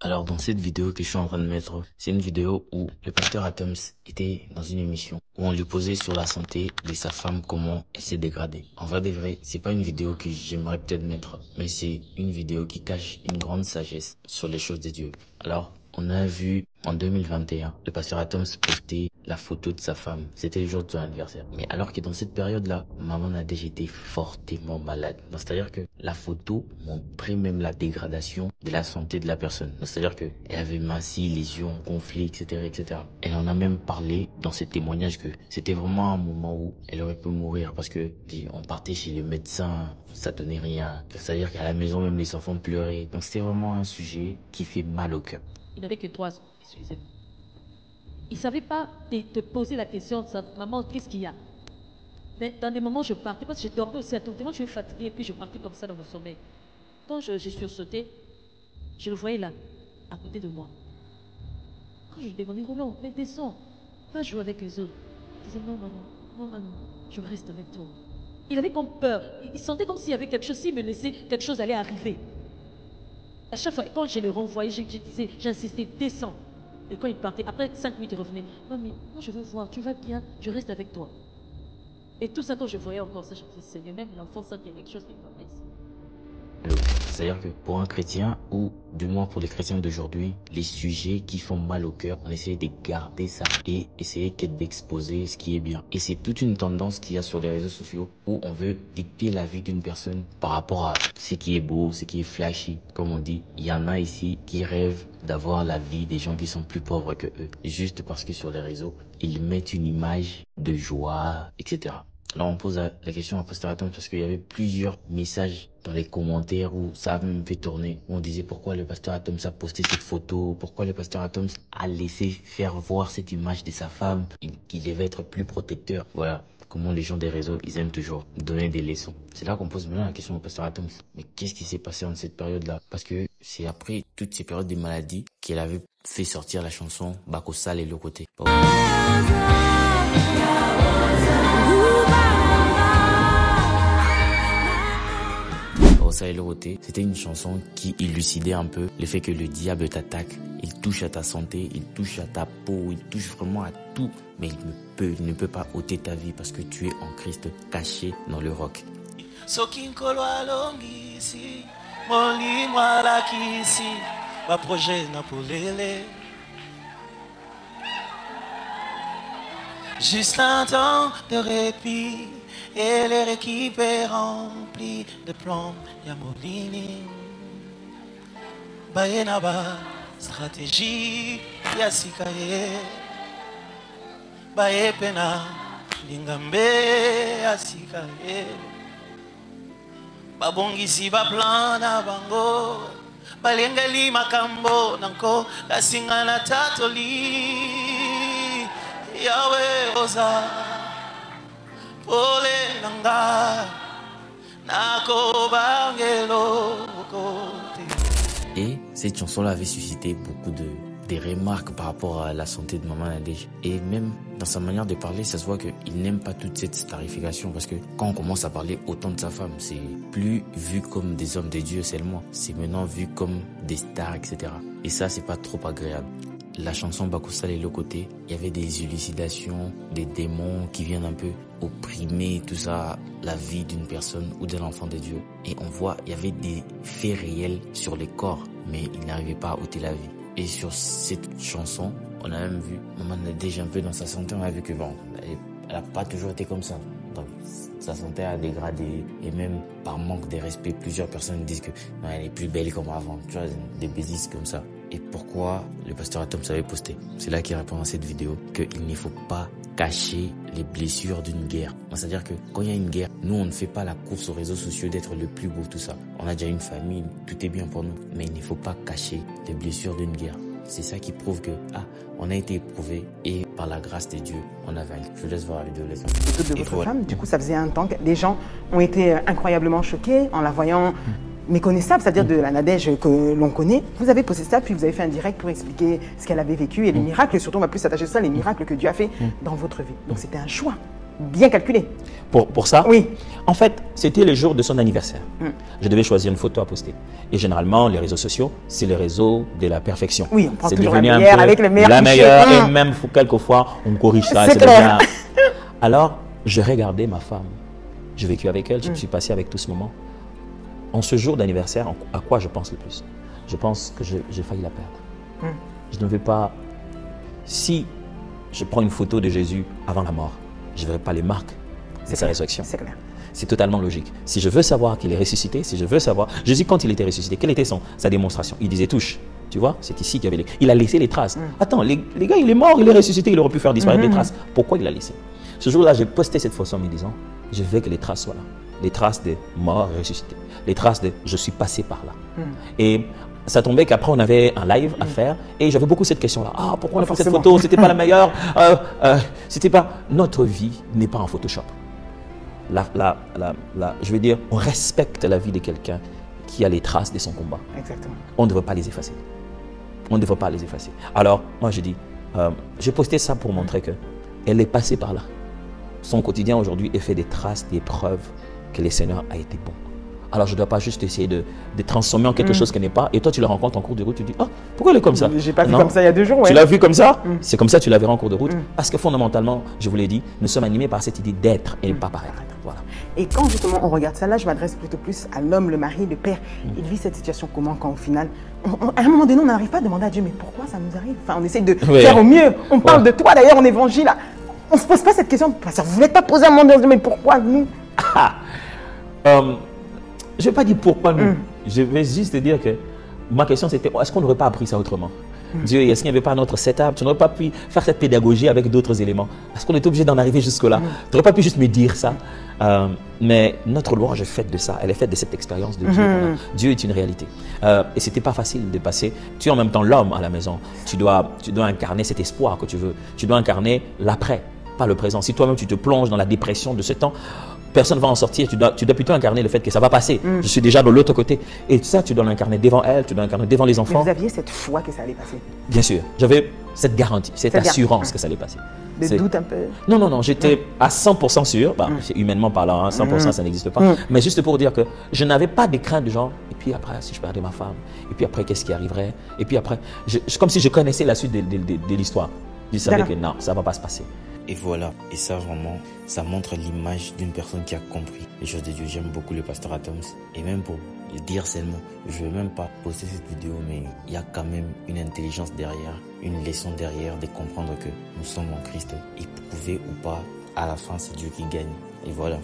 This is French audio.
Alors dans cette vidéo que je suis en train de mettre, c'est une vidéo où le pasteur Atoms était dans une émission où on lui posait sur la santé de sa femme, comment elle s'est dégradée. En vrai de vrai, c'est pas une vidéo que j'aimerais peut-être mettre, mais c'est une vidéo qui cache une grande sagesse sur les choses de Dieu. Alors, on a vu en 2021 le pasteur Atoms poster la photo de sa femme. C'était le jour de son anniversaire. Mais alors que dans cette période-là, maman Nadège était fortement malade. C'est-à-dire que la photo montrait même la dégradation de la santé de la personne. C'est-à-dire qu'elle avait massis, lésions, conflits, etc., etc. Elle en a même parlé dans ses témoignages que c'était vraiment un moment où elle aurait pu mourir parce que on partait chez le médecin, ça donnait rien. C'est-à-dire qu'à la maison, même les enfants pleuraient. Donc c'était vraiment un sujet qui fait mal au cœur. Il n'avait que 3 ans, excusez-moi. Il ne savait pas te poser la question, maman, qu'est-ce qu'il y a? Mais dans des moments, je partais, parce que je dormais aussi à tout moment, je suis fatiguée, et puis je partais comme ça dans mon sommeil. Quand j'ai sursauté, je le voyais là, à côté de moi. Quand je lui demandais, Roland, mais descends, va jouer avec les autres. Il disait, non, maman, non, maman, je reste avec toi. Il avait comme peur. Il sentait comme s'il y avait quelque chose, s'il me laissait, quelque chose allait arriver. À chaque fois, quand je le renvoyais, je disais, j'insistais, descends. Et quand il partait, après 5 minutes, il revenait. Mamie, moi je veux voir, tu vas bien, je reste avec toi. Et tout ça, quand je voyais encore ça, je me disais, Seigneur, même l'enfant sent qu'il y a quelque chose qui va pas ici. C'est-à-dire que pour un chrétien, ou du moins pour les chrétiens d'aujourd'hui, les sujets qui font mal au cœur, on essaie de garder ça et essayer d'exposer ce qui est bien. Et c'est toute une tendance qu'il y a sur les réseaux sociaux où on veut dicter la vie d'une personne par rapport à ce qui est beau, ce qui est flashy. Comme on dit, il y en a ici qui rêvent d'avoir la vie des gens qui sont plus pauvres que eux. Juste parce que sur les réseaux, ils mettent une image de joie, etc. Là, on pose la question à Pasteur Atom parce qu'il y avait plusieurs messages dans les commentaires où ça a même fait tourner. Où on disait pourquoi le Pasteur Atom a posté cette photo, pourquoi le Pasteur Atom a laissé faire voir cette image de sa femme, qu'il devait être plus protecteur. Voilà comment les gens des réseaux, ils aiment toujours donner des leçons. C'est là qu'on pose maintenant la question au Pasteur Atom. Mais qu'est-ce qui s'est passé en cette période-là? Parce que c'est après toutes ces périodes de maladie qu'elle avait fait sortir la chanson Bako Sale et le côté. C'était une chanson qui élucidait un peu le fait que le diable t'attaque, il touche à ta santé, il touche à ta peau, il touche vraiment à tout, mais il ne peut pas ôter ta vie parce que tu es en Christ caché dans le roc. Juste un temps de répit et l'air équipe est rempli de plomb. Yamolini Bayenaba stratégie Yasikaye Bayepena Lingambe Yasikaye Babongisi ba plan na bango Balengali makambo nanko Kasingana tatoli Yahweh oza Pole nanga Nako bangelo kote. Et cette chanson-là avait suscité beaucoup de remarques par rapport à la santé de Maman Nadège. Et même dans sa manière de parler, ça se voit qu'il n'aime pas toute cette starification parce que quand on commence à parler autant de sa femme, c'est plus vu comme des hommes de Dieu seulement. C'est maintenant vu comme des stars, etc. Et ça, c'est pas trop agréable. La chanson Bako Sale et le côté, il y avait des élucidations, des démons qui viennent un peu opprimer tout ça, la vie d'une personne ou d'un enfant de Dieu. Et on voit, il y avait des faits réels sur les corps, mais il n'arrivait pas à ôter la vie. Et sur cette chanson, on a même vu, Maman Nadège un peu dans sa santé, on a vu que bon, elle n'a pas toujours été comme ça. Donc sa santé a dégradé et même par manque de respect, plusieurs personnes disent que non, elle est plus belle comme avant. Tu vois, des bêtises comme ça. Et pourquoi le pasteur Atom s'avait posté? C'est là qu'il répond à cette vidéo qu'il ne faut pas cacher les blessures d'une guerre. C'est-à-dire que quand il y a une guerre, nous on ne fait pas la course aux réseaux sociaux d'être le plus beau, tout ça. On a déjà une famille, tout est bien pour nous. Mais il ne faut pas cacher les blessures d'une guerre. C'est ça qui prouve que, on a été éprouvé et par la grâce de Dieu, on a vaincu. Je vous laisse voir la vidéo, les amis. De votre femme, du coup, ça faisait un temps que les gens ont été incroyablement choqués en la voyant méconnaissable, c'est-à-dire de la Nadège que l'on connaît. Vous avez posté ça, puis vous avez fait un direct pour expliquer ce qu'elle avait vécu et les miracles, et surtout on va plus s'attacher à ça, les miracles que Dieu a fait dans votre vie. Donc c'était un choix. bien calculé. Pour ça, Oui. en fait, c'était le jour de son anniversaire. Je devais choisir une photo à poster. Et généralement, les réseaux sociaux, c'est les réseaux de la perfection. Oui, on prend c'est toujours devenu la un meilleure peu avec le meilleur la cliché. meilleure, et même quelquefois, on corrige ça. C'est clair. Alors, je regardais ma femme. J'ai vécu avec elle, je me suis passé avec tout ce moment. En ce jour d'anniversaire, à quoi je pense le plus? Je pense que j'ai failli la perdre. Je ne vais pas... Si je prends une photo de Jésus avant la mort, je ne verrai pas les marques de sa résurrection. C'est clair. C'est totalement logique. Si je veux savoir qu'il est ressuscité, si je veux savoir... Jésus, quand il était ressuscité, quelle était sa démonstration? Il disait touche. Tu vois, c'est ici qu'il y avait il a laissé les traces. Attends, les gars, il est mort, il est ressuscité, il aurait pu faire disparaître les traces. Pourquoi il l'a laissé? Ce jour-là, j'ai posté cette photo en me disant, je veux que les traces soient là. Les traces de mort et ressuscité. Les traces de je suis passé par là. Et ça tombait qu'après, on avait un live à faire et j'avais beaucoup cette question-là. Ah, pourquoi on a fait cette photo? C'était pas la meilleure. C'était pas... Notre vie n'est pas en Photoshop. Je veux dire, on respecte la vie de quelqu'un qui a les traces de son combat. Exactement. On ne devrait pas les effacer. On ne devrait pas les effacer. Alors, moi, je dis, j'ai posté ça pour montrer qu'elle est passée par là. Son quotidien aujourd'hui est fait des traces, des preuves que le Seigneur a été bon. Alors, je ne dois pas juste essayer de transformer en quelque chose qui n'est pas. Et toi, tu le rencontres en cours de route, tu dis, ah, pourquoi elle est comme ça? J'ai pas vu comme ça il y a 2 jours. Ouais. Tu l'as vu comme ça? C'est comme ça que tu la verras en cours de route. Parce que fondamentalement, je vous l'ai dit, nous sommes animés par cette idée d'être et ne pas paraître. Voilà. Et quand justement on regarde ça, là, je m'adresse plutôt plus à l'homme, le mari, le père. Il vit cette situation comment quand au final, à un moment donné, on n'arrive pas à demander à Dieu, mais pourquoi ça nous arrive? Enfin, on essaie de faire au mieux. On parle de toi d'ailleurs en évangile. Là. On ne se pose pas cette question. Ça ne voulait pas poser à un moment donné, mais pourquoi nous? Je ne vais pas dire pourquoi nous. Je vais juste te dire que ma question c'était, est-ce qu'on n'aurait pas appris ça autrement? Dieu, est-ce qu'il n'y avait pas notre setup? Tu n'aurais pas pu faire cette pédagogie avec d'autres éléments? Est-ce qu'on est obligé d'en arriver jusque-là? Tu n'aurais pas pu juste me dire ça? Mais notre louange est faite de ça. Elle est faite de cette expérience de Dieu. Dieu est une réalité. Et ce n'était pas facile de passer. Tu es en même temps l'homme à la maison. Tu dois incarner cet espoir que tu veux. Tu dois incarner l'après, pas le présent. Si toi-même tu te plonges dans la dépression de ce temps, personne ne va en sortir. Tu dois plutôt incarner le fait que ça va passer. Je suis déjà de l'autre côté. Et ça, tu dois l'incarner devant elle, tu dois l'incarner devant les enfants. Mais vous aviez cette foi que ça allait passer? Bien sûr. J'avais cette garantie, cette assurance que ça allait passer. Des doutes un peu? Non. J'étais à 100% sûr. Bah, humainement parlant, 100% ça n'existe pas. Mais juste pour dire que je n'avais pas de crainte de genre, et puis après, si je perdais ma femme, et puis après, qu'est-ce qui arriverait? Et puis après, comme si je connaissais la suite de l'histoire. Je savais que non, ça ne va pas se passer. Et voilà, et ça vraiment, ça montre l'image d'une personne qui a compris les choses de Dieu. J'aime beaucoup le pasteur Adams. Et même pour le dire seulement, je ne vais même pas poster cette vidéo, mais il y a quand même une intelligence derrière, une leçon derrière de comprendre que nous sommes en Christ. Et prouver ou pas, à la fin c'est Dieu qui gagne. Et voilà.